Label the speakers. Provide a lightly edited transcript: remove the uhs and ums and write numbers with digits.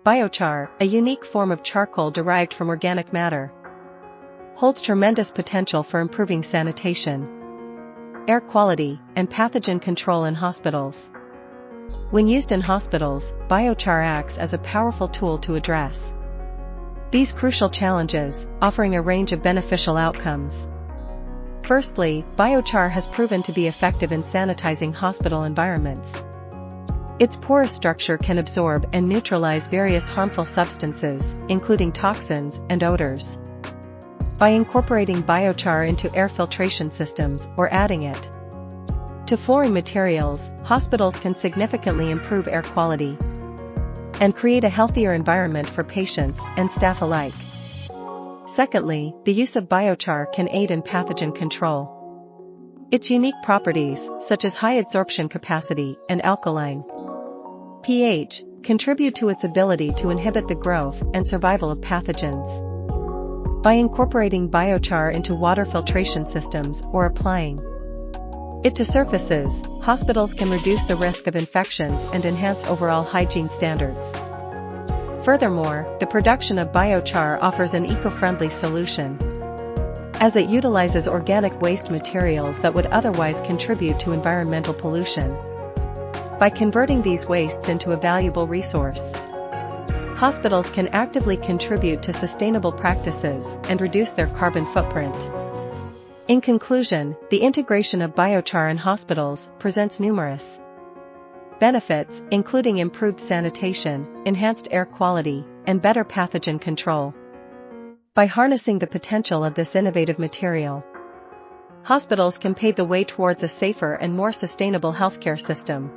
Speaker 1: biochar, a unique form of charcoal derived from organic matter, holds tremendous potential for improving sanitation, air quality, and pathogen control in hospitals. When used in hospitals, biochar acts as a powerful tool to address these crucial challenges, offering a range of beneficial outcomes. Firstly, biochar has proven to be effective in sanitizing hospital environments. Its porous structure can absorb and neutralize various harmful substances, including toxins and odors. By incorporating biochar into air filtration systems or adding it to flooring materials, hospitals can significantly improve air quality and create a healthier environment for patients and staff alike. Secondly, the use of biochar can aid in pathogen control. Its unique properties, such as high adsorption capacity and alkaline pH, contribute to its ability to inhibit the growth and survival of pathogens. By incorporating biochar into water filtration systems or applying it to surfaces, hospitals can reduce the risk of infections and enhance overall hygiene standards. Furthermore, the production of biochar offers an eco-friendly solution, as it utilizes organic waste materials that would otherwise contribute to environmental pollution. By converting these wastes into a valuable resource, hospitals can actively contribute to sustainable practices and reduce their carbon footprint. In conclusion, the integration of biochar in hospitals presents numerous benefits, including improved sanitation, enhanced air quality, and better pathogen control. By harnessing the potential of this innovative material, hospitals can pave the way towards a safer and more sustainable healthcare system.